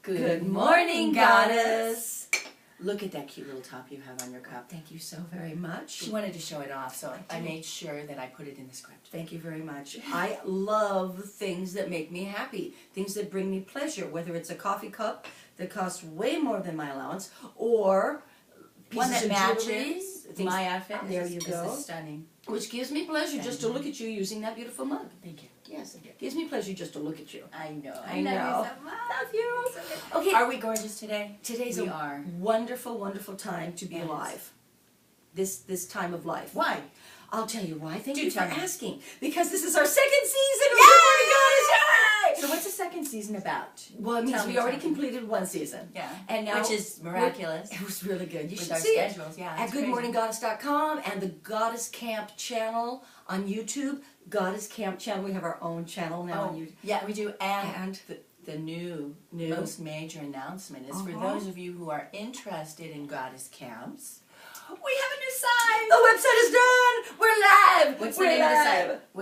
Good morning, Goddess. Look at that cute little top you have on your cup. Thank you so very much. She wanted to show it off, so I made sure that I put it in the script. Thank you very much. I love things that make me happy, things that bring me pleasure, whether it's a coffee cup that costs way more than my allowance, or One that pieces of jewelry, matches things- my outfit. There you go. This is stunning. Which gives me pleasure just to look at you using that beautiful mug. Thank you. Yes, it gives me pleasure just to look at you. I know. I know. Love you. Okay. Are we gorgeous today? Today's We a are. wonderful, wonderful time to be Yes. alive. This time of life. Why? I'll tell you why. Thank Do you for tell me. asking. Because this is our second season of Yay! Good Morning Goddess. Yay! So what's the second season about? Well, it means Tell we me, already tell me. completed one season. Yeah. And now Which is miraculous. It was really good. You With should our see it schedules, yeah. at it's crazy. goodmorninggoddess.com and the Goddess Camp channel on YouTube. Goddess Camp channel. We have our own channel now on YouTube. Yeah, we do. And And the new most major announcement is for those of you who are interested in goddess camps. We have a new site. the website is done. We're live. What's We're the name of the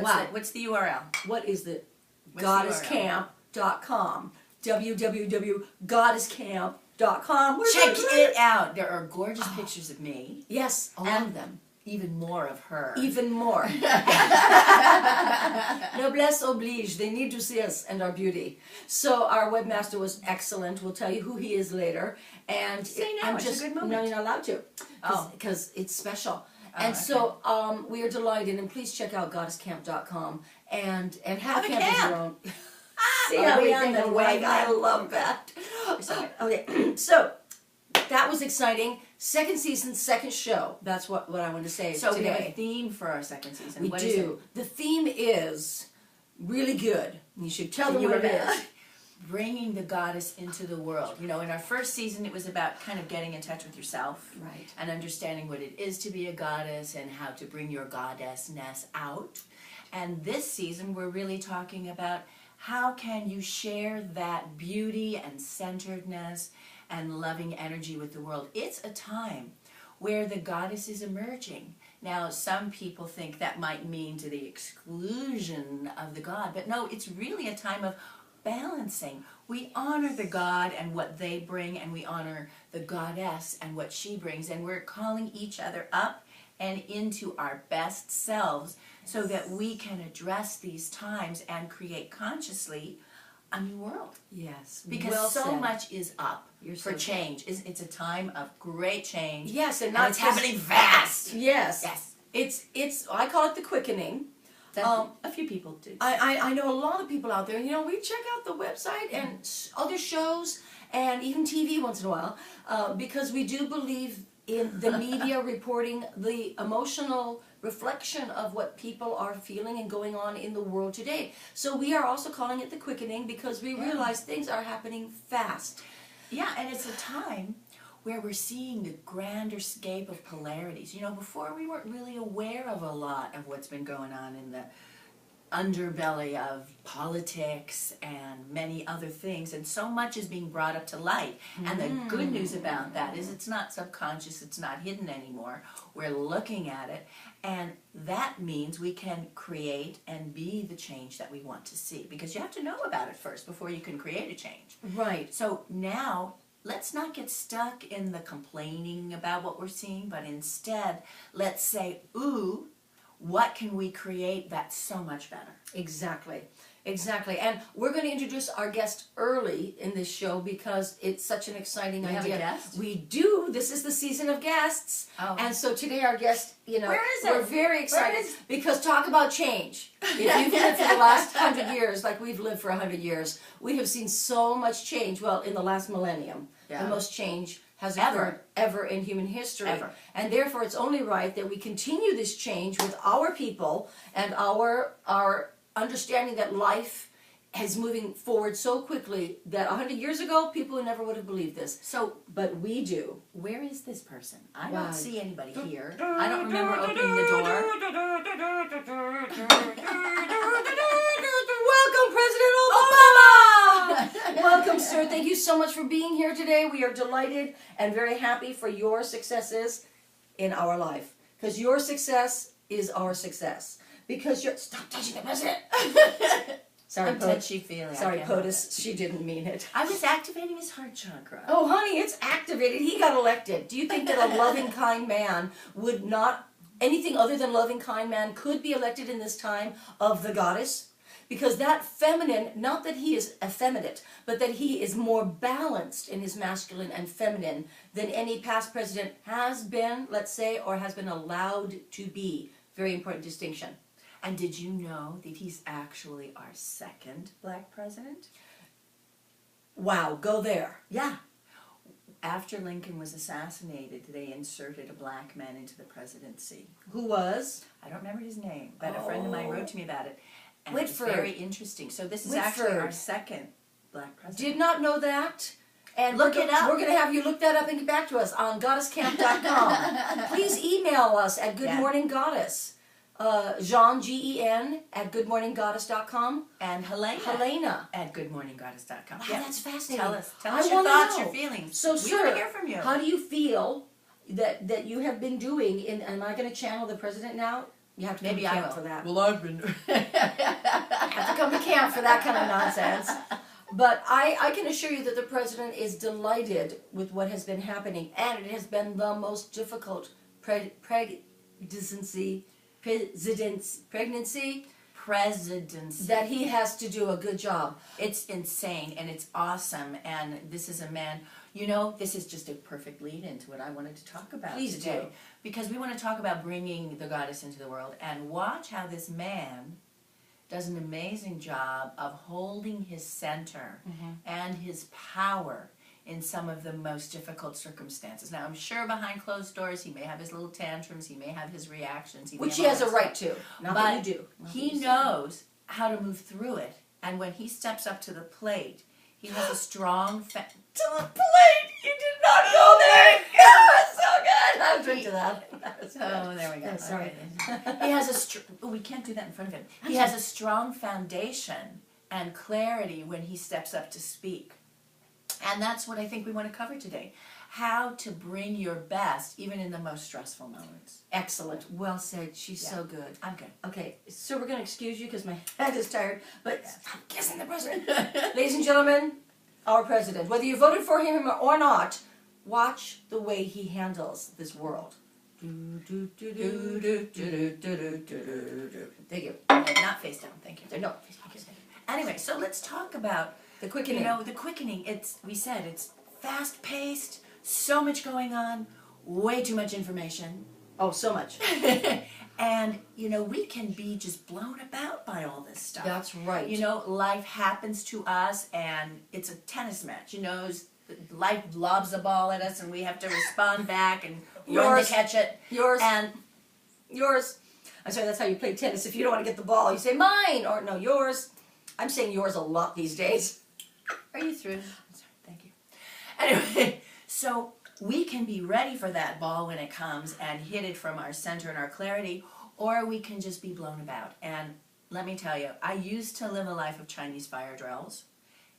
live. site? What's the URL? What is the What's goddesscamp.com? www.goddesscamp.com. We're Check live. it out. There are gorgeous pictures of me. Yes, all And of them. Even more of her. Even more. Noblesse oblige. They need to see us and our beauty. So our webmaster was excellent. We'll tell you who he is later. And Say now, I'm it's a just good moment. no, you're not allowed to. Oh. Because it's special. Oh, And okay. so we are delighted, and please check out goddesscamp.com and have Have a a camp of camp. your own. See Are how we we on think the of way wag? I now? love that. Sorry. Okay, so that was exciting. Second season, second show. That's what I wanted to say So we have a today. theme for our second season. We What is do. The theme is really good. You should tell them You what it remember? is. Bringing the goddess into the world. You know, in our first season, it was about kind of getting in touch with yourself. Right. And understanding what it is to be a goddess and how to bring your goddessness out. And this season, we're really talking about how can you share that beauty and centeredness and loving energy with the world. It's a time where the goddess is emerging. Now, some people think that might mean to the exclusion of the god, but no, it's really a time of balancing. We honor the god and what they bring, and we honor the goddess and what she brings, and we're calling each other up and into our best selves so that we can address these times and create consciously a new world. Yes. Because well so said. much is up You're for so change. It's a time of great change. Yes, and And not it's just- happening fast. Yes. Yes. It's I call it the quickening. A few people do. I know a lot of people out there. You know, we check out the website and other shows and even TV once in a while because we do believe in the media reporting the emotional reflection of what people are feeling and going on in the world today. So we are also calling it the quickening because we realize things are happening fast. Yeah, and it's a time where we're seeing the grander scape of polarities. You know, before we weren't really aware of a lot of what's been going on in the underbelly of politics and many other things, and so much is being brought up to light. And the good news about that is it's not subconscious, it's not hidden anymore. We're looking at it, and that means we can create and be the change that we want to see, because you have to know about it first before you can create a change. Right. So now, let's not get stuck in the complaining about what we're seeing, but instead, let's say, ooh, what can we create that's so much better? Exactly. Exactly. And we're going to introduce our guest early in this show because it's such an exciting We have idea. a guest? We do. This is the season of guests. Oh. And so today our guest, you know, Where is we're it? very excited Where is- because talk about change. If you've lived for the last 100 years, like we've lived for 100 years, we have seen so much change. Well, in the last millennium, Yeah. the most change has Ever. occurred ever in human history. Ever. And therefore it's only right that we continue this change with our people and our understanding that life is moving forward so quickly that 100 years ago people never would have believed this. So, But we do. where is this person? I Wow. don't see anybody here. I don't remember opening the door. Welcome, President Obama! Welcome, sir. Thank you so much for being here today. We are delighted and very happy for your successes in our life. Because your success is our success. Because you're... Stop touching the president! Sorry, I'm touchy-feely. Sorry, I can't help POTUS. She didn't mean it. I was activating his heart chakra. Oh, honey, it's activated. He got elected. Do you think that a loving, kind man would not, anything other than loving, kind man could be elected in this time of the goddess? Because that feminine, not that he is effeminate, but that he is more balanced in his masculine and feminine than any past president has been, let's say, or has been allowed to be. Very important distinction. And did you know that he's actually our second black president? Wow, go there. Yeah. After Lincoln was assassinated, they inserted a black man into the presidency. Who was? I don't remember his name, but a friend of mine wrote to me about it. And Whitford. It's very interesting. So this is actually Whitford. our second black president. Did not know that. And Look it up. We're going to have you look that up and get back to us on goddesscamp.com. Please email us at Good Morning Goddess. Jean, Gen, at goodmorninggoddess.com. And Helena. At goodmorninggoddess.com. Wow, that's fascinating. Tell us I your wanna thoughts, know. your feelings. So, we sir, want to hear from you. how do you feel that you have been doing in, am I going to channel the president now? You have to come Maybe to I camp will. for that. Well, I've been. You have to come to camp for that kind of nonsense. But I can assure you that the president is delighted with what has been happening, and it has been the most difficult presidency that he has to do a good job. It's insane and it's awesome, and this is a man, you know, this is just a perfect lead into what I wanted to talk about Please today. do. Because we want to talk about bringing the goddess into the world, and watch how this man does an amazing job of holding his center and his power in some of the most difficult circumstances. Now, I'm sure behind closed doors he may have his little tantrums, he may have his reactions. Which he has a right to. Not that But you do. he knows how to move through it. And when he steps up to the plate, he has a strong... To the plate! You did not go there! That's so good! I'll drink to that. Oh, there we go. Yeah, sorry. He has a... we can't do that in front of him. He has a strong foundation and clarity when he steps up to speak. And that's what I think we want to cover today. How to bring your best, even in the most stressful moments. Excellent. Well said. She's so good. I'm good. Okay, so we're going to excuse you because my head is tired, but I'm kissing the president. Ladies and gentlemen, our president, whether you voted for him or not, watch the way he handles this world. Thank you. Not face down, thank you. No. Anyway, so let's talk about The quickening. You know, the quickening, it's fast-paced, so much going on, way too much information. Oh, so much. And, you know, we can be just blown about by all this stuff. That's right. You know, life happens to us, and it's a tennis match. You know, life lobs the ball at us, and we have to respond back and run to catch it. Yours. And yours. I'm sorry, that's how you play tennis. If you don't want to get the ball, you say mine, or no, yours. I'm saying yours a lot these days. Are you through? I'm sorry, thank you. Anyway, so we can be ready for that ball when it comes and hit it from our center and our clarity, or we can just be blown about. And let me tell you, I used to live a life of Chinese fire drills.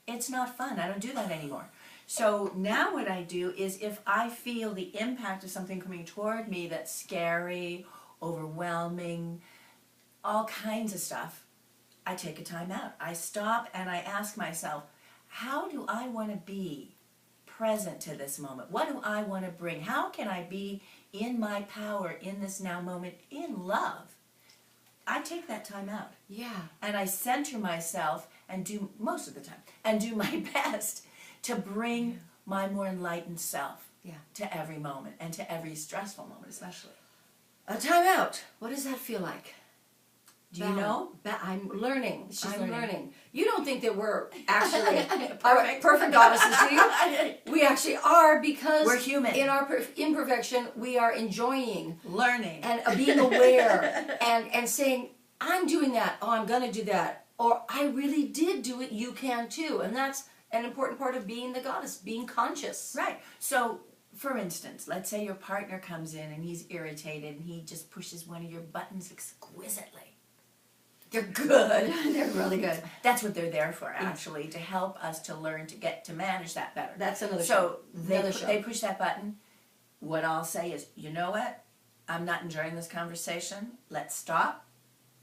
It's not fun. I don't do that anymore. So now what I do is if I feel the impact of something coming toward me that's scary, overwhelming, all kinds of stuff, I take a time out. I stop and I ask myself, how do I want to be present to this moment? What do I want to bring? How can I be in my power in this now moment in love? I take that time out. Yeah. And I center myself and do, most of the time, and do my best to bring my more enlightened self to every moment and to every stressful moment especially. A time out. What does that feel like? Do you know? I'm learning. She's learning. You don't think that we're actually Perfect. perfect goddesses, do you? We actually are, because We're human. In our imperfection, we are enjoying Learning. and being aware and saying, I'm doing that. Oh, I'm going to do that. Or I really did do it. You can too. And that's an important part of being the goddess, being conscious. Right. So, for instance, let's say your partner comes in and he's irritated and he just pushes one of your buttons exquisitely. They're good. They're really good. That's what they're there for, actually, to help us to learn to get to manage that better. That's another So show. they push that button. What I'll say is, you know what? I'm not enjoying this conversation. Let's stop.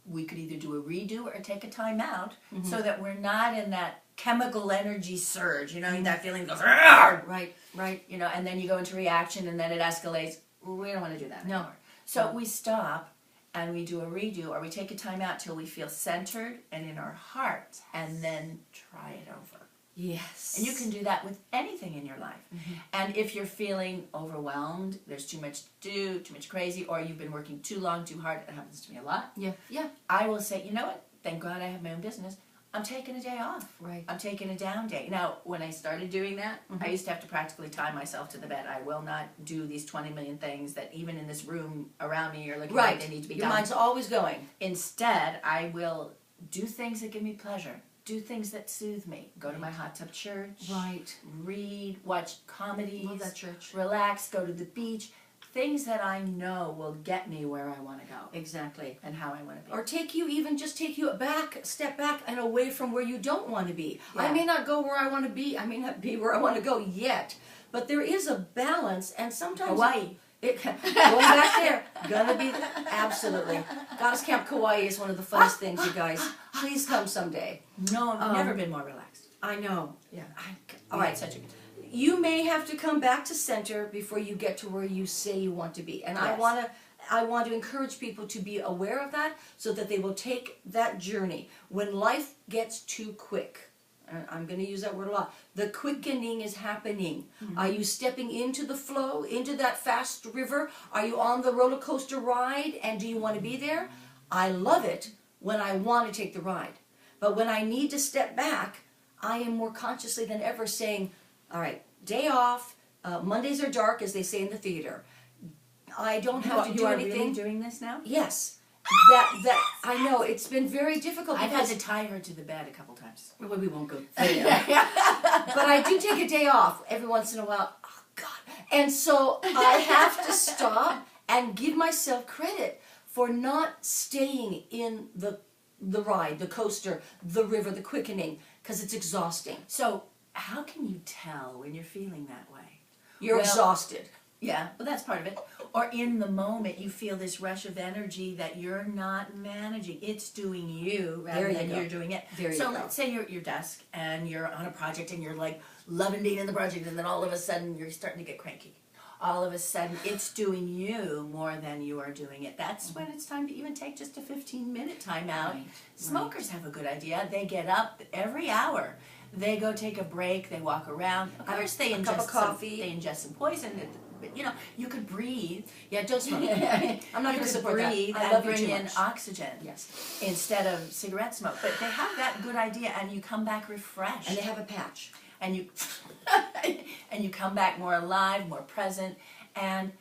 we could either do a redo or take a time out so that we're not in that chemical energy surge, that feeling goes, "Argh!" Right, right. And then you go into reaction and then it escalates. We don't want to do that anymore. So we stop and we do a redo, or we take a time out till we feel centered and in our heart, and then try it over. Yes. And you can do that with anything in your life. And if you're feeling overwhelmed, there's too much to do, too much crazy, or you've been working too long, too hard, it happens to me a lot. Yeah, yeah. I will say, you know what? Thank God I have my own business. I'm taking a day off. Right. I'm taking a down day. Now, when I started doing that, I used to have to practically tie myself to the bed. I will not do these 20 million things that even in this room around me are looking like they need to be Your done. mind's always going. Instead, I will do things that give me pleasure. Do things that soothe me. Go to my hot tub church. Right. Read, watch comedies. Love that church. Relax, go to the beach. Things that I know will get me where I want to go. Exactly. And how I want to be. Or take you back, step back and away from where you don't want to be. Yeah. I may not go where I want to be. I may not be where I want to go yet. But there is a balance, and sometimes Hawaii. Going back there, gonna be absolutely. Goddess Camp Kauai is one of the funnest things, you guys. Please come someday. No, I've never been more relaxed. I know. Yeah. All right. Such a good. You may have to come back to center before you get to where you say you want to be, and Yes. I want to encourage people to be aware of that so that they will take that journey. When life gets too quick, and I'm going to use that word a lot, the quickening is happening. Are you stepping into the flow, into that fast river? Are you on the roller coaster ride, and do you want to be there? I love it when I want to take the ride. But when I need to step back, I am more consciously than ever saying, all right, day off, Mondays are dark, as they say in the theater. I don't have to do You are anything. really doing this now? Yes. That I know, it's been very difficult. I've had because to tie her to the bed a couple times. Well, we won't go there. But I do take a day off every once in a while. Oh, God. And so I have to stop and give myself credit for not staying in the ride, the coaster, the river, the quickening, because it's exhausting. So, how can you tell when you're feeling that way? You're Well, exhausted. Yeah, well, that's part of it. Or in the moment, you feel this rush of energy that you're not managing. It's doing you rather There you than go. you're doing it. There you So go. let's say you're at your desk and you're on a project and you're like loving being in the project, and then all of a sudden you're starting to get cranky. All of a sudden it's doing you more than you are doing it. That's when it's time to even take just a 15-minute time out. Right, Smokers have a good idea. They get up every hour. They go take a break. They walk around. Of course, they a ingest cup of coffee. They ingest some poison. But you could breathe. Yeah, don't smoke. I'm not You going to could support that. breathe I and love you bring too in much. oxygen Yes. instead of cigarette smoke. But they have that good idea, and you come back refreshed. And they have a patch. And you and you come back more alive, more present, and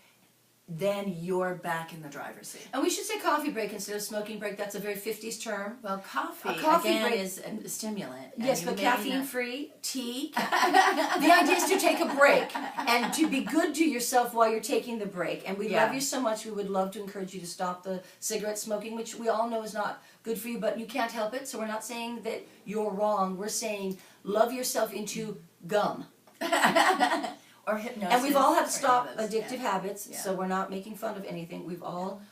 then you're back in the driver's seat. And we should say coffee break instead of smoking break. That's a very 50s term. Well, coffee, A coffee again break- is a stimulant. and Yes, you but may not- caffeine-free, tea. The idea is to take a break and to be good to yourself while you're taking the break. And we Yeah. love you so much. We would love to encourage you to stop the cigarette smoking, which we all know is not good for you, but you can't help it. So we're not saying that you're wrong. We're saying love yourself into gum. or hypnosis. And we've all had or to stop any of those, addictive yeah. habits, Yeah. so we're not making fun of anything. We've all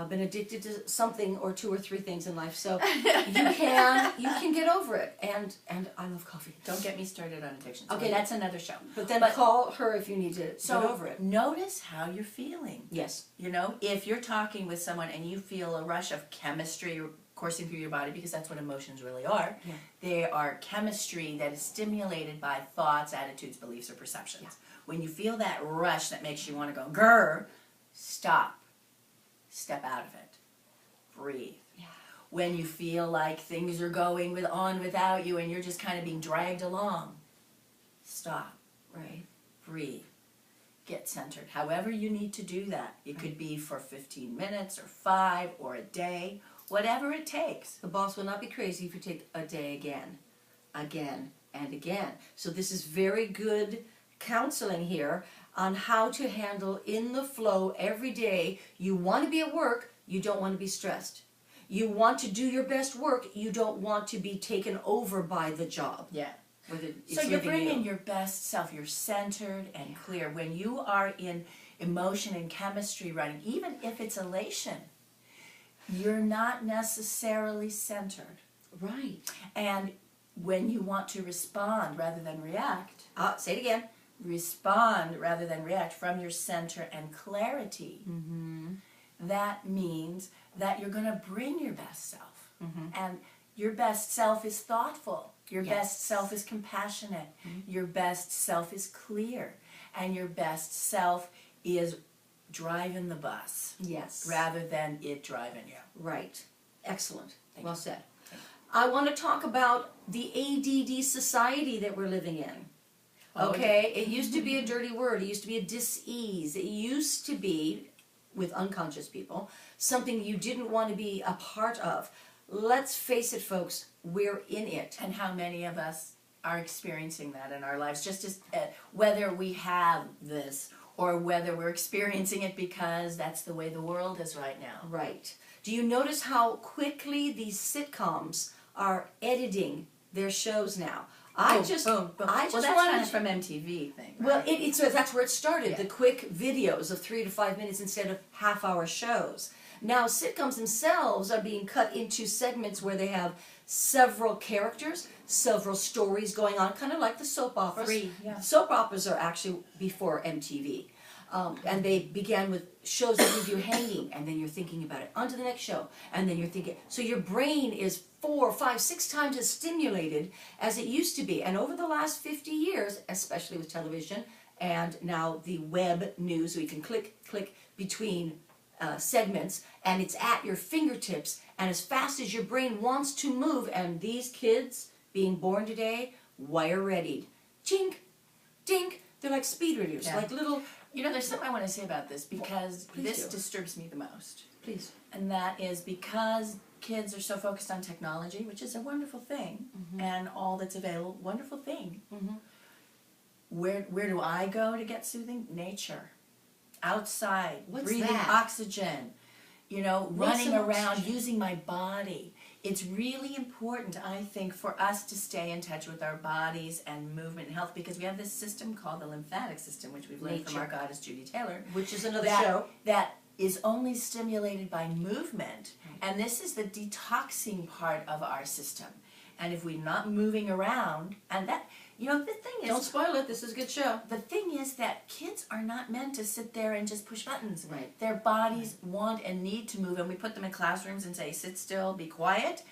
been addicted to something or two or three things in life. So you can get over it. And I love coffee. Don't get me started on addictions. Okay. Okay, that's another show. But then call her if you need to So get over it. notice how you're feeling. Yes. You know, if you're talking with someone and you feel a rush of chemistry coursing through your body, because that's what emotions really are. Yeah. They are chemistry that is stimulated by thoughts, attitudes, beliefs, or perceptions. Yeah. When you feel that rush that makes you want to go grr, stop. Step out of it. Breathe. Yeah. When you feel like things are going on without you and you're just kind of being dragged along, stop. Right. Breathe. Get centered. However you need to do that. It could be for 15 minutes or 5 or a day, whatever it takes. The boss will not be crazy if you take a day again, and again. So this is very good counseling here on how to handle in the flow every day. You want to be at work, you don't want to be stressed. You want to do your best work, you don't want to be taken over by the job. Yeah. Whether it's So you're living bringing you. your best self. You're centered and clear. When you are in emotion and chemistry running, even if it's elation, You're not necessarily centered. Right. And when you want to respond rather than react, Say it again. respond rather than react from your center and clarity, that means that you're going to bring your best self. And your best self is thoughtful. Your best self is compassionate. Your best self is clear. And your best self is driving the bus. Yes. Rather than it driving you. Right. Excellent. Thank Well you. said. I want to talk about the ADD society that we're living in. Okay? It used to be a dirty word. It used to be a dis-ease. It used to be, with unconscious people, something you didn't want to be a part of. Let's face it, folks, we're in it. And how many of us are experiencing that in our lives, just as whether we have this or whether we're experiencing it because that's the way the world is right now. Right. Do you notice how quickly these sitcoms are editing their shows now? I just well, that's wanted kind of from MTV thing. Right? Well, it's that's where it started. Yeah. The quick videos of 3 to 5 minutes instead of half-hour shows. Now sitcoms themselves are being cut into segments where they have several characters, several stories going on, kind of like the soap operas. 3, yeah. Soap operas are actually before MTV. And they began with shows that leave you hanging, and then you're thinking about it. On to the next show, and then you're thinking. So your brain is 4, 5, 6 times as stimulated as it used to be. And over the last 50 years, especially with television and now the web news, so you can click between segments, and it's at your fingertips, and as fast as your brain wants to move. And these kids being born today, wire-readied. Chink, dink. They're like speed readers, Yeah. like little... You know, there's something I want to say about this because Please this do. disturbs me the most. Please. And that is because kids are so focused on technology, which is a wonderful thing, and all that's available, wonderful thing. Where do I go to get soothing? Nature. Outside, What's breathing that? oxygen, running an around, oxygen? using my body. It's really important, I think, for us to stay in touch with our bodies and movement and health, because we have this system called the lymphatic system, which we've learned from Nature. our goddess Judy Taylor. Which is another that, show. That is only stimulated by movement. And this is the detoxing part of our system. And if we're not moving around, and that, the thing is... Don't spoil it. This is a good show. The thing is that kids are not meant to sit there and just push buttons. Right. Their bodies want and need to move, and we put them in classrooms and say, sit still, be quiet.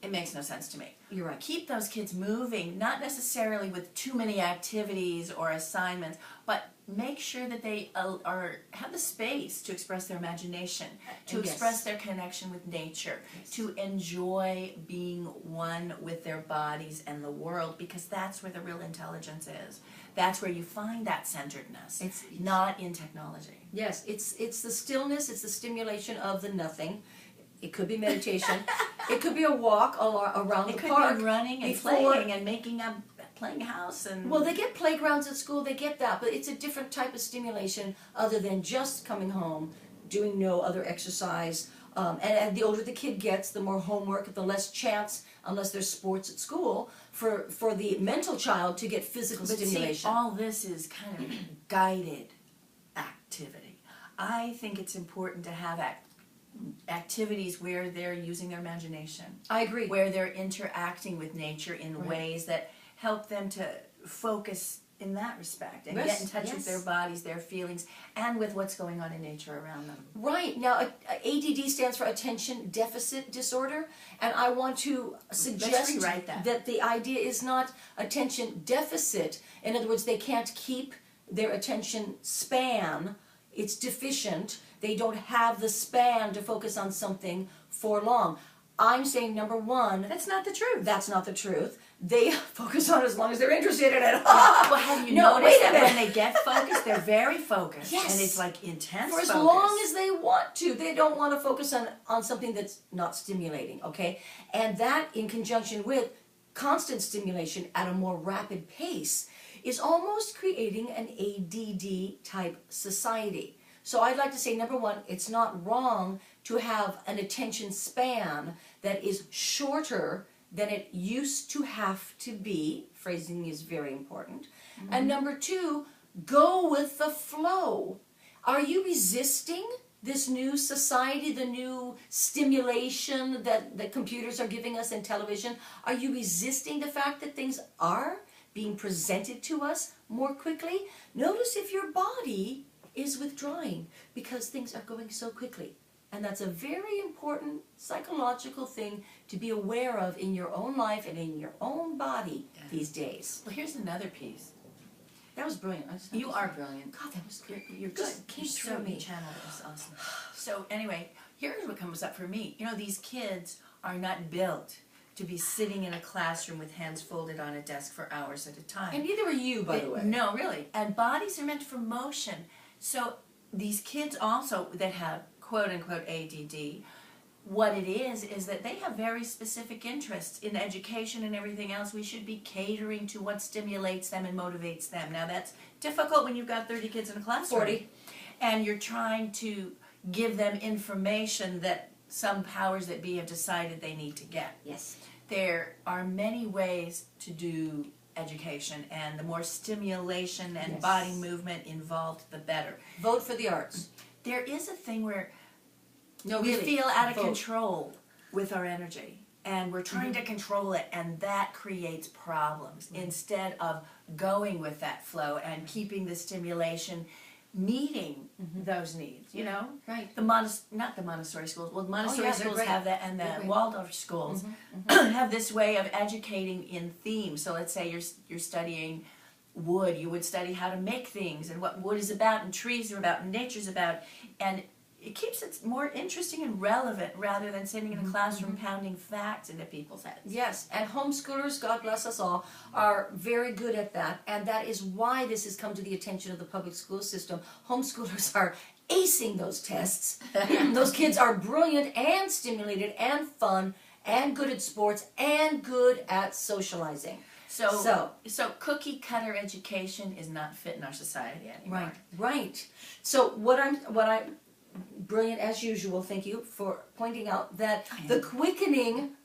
It makes no sense to me. You're right. Keep those kids moving, not necessarily with too many activities or assignments, but make sure that they have the space to express their imagination, to Yes. express their connection with nature, to enjoy being one with their bodies and the world, because that's where the real intelligence is. That's where you find that centeredness. It's- not in technology. Yes, it's the stillness, it's the stimulation of the nothing. It could be meditation. It could be a walk around It the could park. be running and before- playing and making a playing house and... Well, they get playgrounds at school, they get that, but it's a different type of stimulation other than just coming home, doing no other exercise. And the older the kid gets, the more homework, the less chance, unless there's sports at school, for the mental child to get physical But stimulation. see, all this is kind of guided activity. I think it's important to have activities where they're using their imagination, I agree. where they're interacting with nature in ways that help them to focus in that respect and Yes, get in touch with their yes. bodies, their feelings, and with what's going on in nature around them. Right. Now, ADD stands for Attention Deficit Disorder, and I want to suggest rewrite that. the idea is not attention deficit. In other words, they can't keep their attention span. It's deficient. They don't have the span to focus on something for long. I'm saying, number one, That's not the truth. that's not the truth. They focus on it as long as they're interested in it. Well, have you No, noticed wait a that minute. when they get focused, they're very focused. Yes. And it's like intense For as focus. long as they want to. They don't want to focus on something that's not stimulating, okay? And that, in conjunction with constant stimulation at a more rapid pace, is almost creating an ADD type society. So I'd like to say, number one, it's not wrong to have an attention span that is shorter than it used to have to be. Phrasing is very important. And number two, go with the flow. Are you resisting this new society, the new stimulation that computers are giving us and television? Are you resisting the fact that things are being presented to us more quickly? Notice if your body is withdrawing because things are going so quickly. And that's a very important psychological thing to be aware of in your own life and in your own body these days. Well, here's another piece. That was brilliant. You are brilliant. God, that was good. You're Just good. came You're through so me. channeled. It was awesome. So anyway, here's what comes up for me. You know, these kids are not built to be sitting in a classroom with hands folded on a desk for hours at a time. And neither are you, by the way. No, really. And bodies are meant for motion. So these kids also that have quote-unquote ADD, what it is that they have very specific interests in education and everything else. We should be catering to what stimulates them and motivates them. Now that's difficult when you've got 30 kids in a classroom. 40. And you're trying to give them information that some powers that be have decided they need to get. Yes. There are many ways to do education, and the more stimulation and Yes. body movement involved, the better. Vote for the arts. There is a thing where No, we really. feel out of Vote. control with our energy, and we're trying to control it, and that creates problems instead of going with that flow and keeping the stimulation meeting those needs, you know? Right. Not the Montessori schools. Well, Montessori yeah, they're schools great. have that, and They're the great. Waldorf schools have this way of educating in themes. So let's say you're studying wood. You would study how to make things and what wood is about, and trees are about, and nature's about, and it keeps it more interesting and relevant rather than sitting in a classroom pounding facts into people's heads. Yes, and homeschoolers, God bless us all, are very good at that, and that is why this has come to the attention of the public school system. Homeschoolers are acing those tests. Those kids are brilliant and stimulated and fun and good at sports and good at socializing. So cookie cutter education is not fit in our society anymore. Right. So what I'm brilliant as usual. Thank you for pointing out that the quickening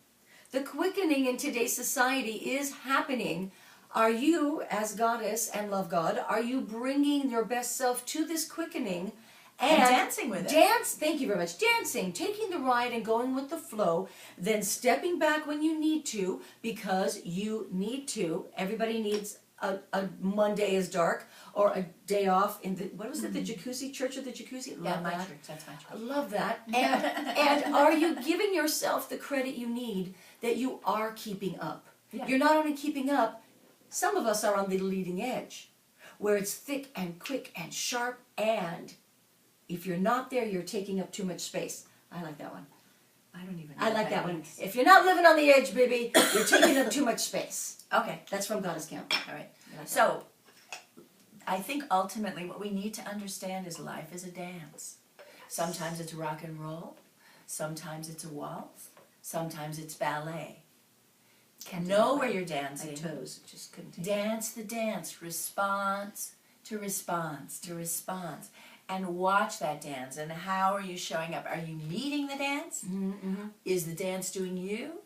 in today's society is happening. Are you, as goddess and love God, are you bringing your best self to this quickening And dancing with it. Thank you very much. Dancing, taking the ride and going with the flow, then stepping back when you need to, because you need to. Everybody needs a Monday is dark, or a day off in the, what was it, the jacuzzi, church of the jacuzzi? Yeah, Love my that. church, that's my I church. love that. And are you giving yourself the credit you need that you are keeping up? Yeah. You're not only keeping up, some of us are on the leading edge, where it's thick and quick and sharp, and if you're not there, you're taking up too much space. I like that one. I don't even know I what like that one. means. If you're not living on the edge, baby, you're taking up too much space. Okay, That's from Goddess Camp. all right. I like that. So, I think ultimately what we need to understand is life is a dance. Sometimes it's rock and roll, sometimes it's a waltz, sometimes it's ballet. Know where you're dancing. My toes just couldn't take it. Dance the dance, response to response to response. And watch that dance. And how are you showing up? Are you meeting the dance? Mm-hmm. Is the dance doing you?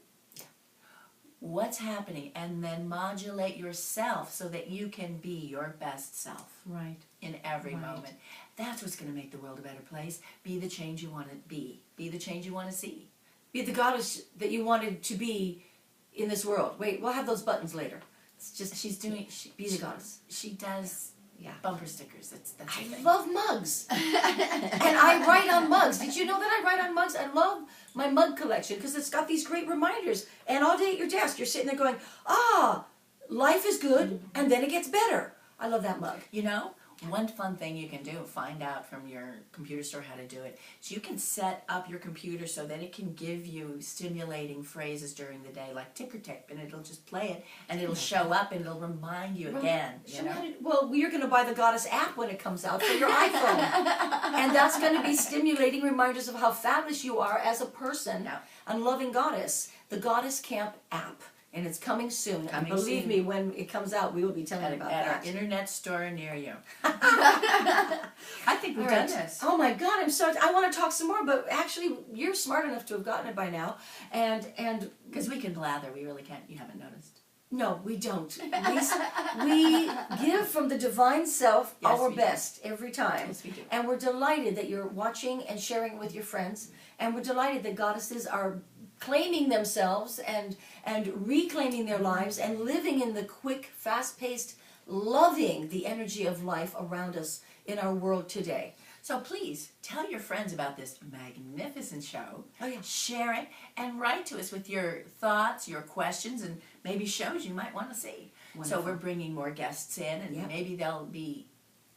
What's happening? And then modulate yourself so that you can be your best self Right. in every Right. moment. That's what's going to make the world a better place. Be the change you want to be. Be the change you want to see. Be the goddess that you wanted to be in this world. Wait, we'll have those buttons later. It's just She's doing. be the goddess. She does Yeah. bumper stickers. That's the I thing. love mugs. And I write on mugs. Did you know that I write on mugs? I love my mug collection because it's got these great reminders. And all day at your desk, you're sitting there going, life is good, and then it gets better. I love that mug. You know, one fun thing you can do, find out from your computer store how to do it, is you can set up your computer so that it can give you stimulating phrases during the day, like ticker tape, and it'll just play it, and it'll show up, and it'll remind you again, you know? Well, you're going to buy the Goddess app when it comes out for your iPhone. And that's going to be stimulating reminders of how fabulous you are as a person Yeah. and loving goddess. The Goddess Camp app. And it's coming soon. Coming and believe soon. me, when it comes out, we will be telling you about At our that. internet store near you. I think we've All done right. this. Oh my God, I'm so. I want to talk some more, but actually, you're smart enough to have gotten it by now, and Because we can blather, we really can't. You haven't noticed. No, we don't. We give from the divine self Yes, our we do. best every time. Yes, we do. And we're delighted that you're watching and sharing with your friends. And we're delighted that goddesses are claiming themselves and reclaiming their lives and living in the quick, fast-paced, loving the energy of life around us in our world today. So please tell your friends about this magnificent show. Oh, yeah. Share it and write to us with your thoughts, your questions, and maybe shows you might want to see. Wonderful. So we're bringing more guests in, and Yeah. maybe they'll be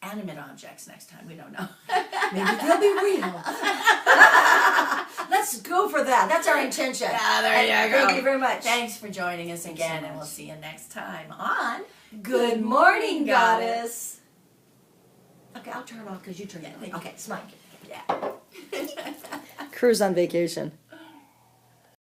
animate objects next time. We don't know. Maybe they'll be real. Let's go for that. That's our intention. Yeah, there you go. Thank you very much. Thanks for joining us Thanks so again, and we'll much. see you next time on Good morning, goddess. Okay, I'll turn it off because you turn it thank on. you. Okay, smile. Yeah. Cruise on vacation.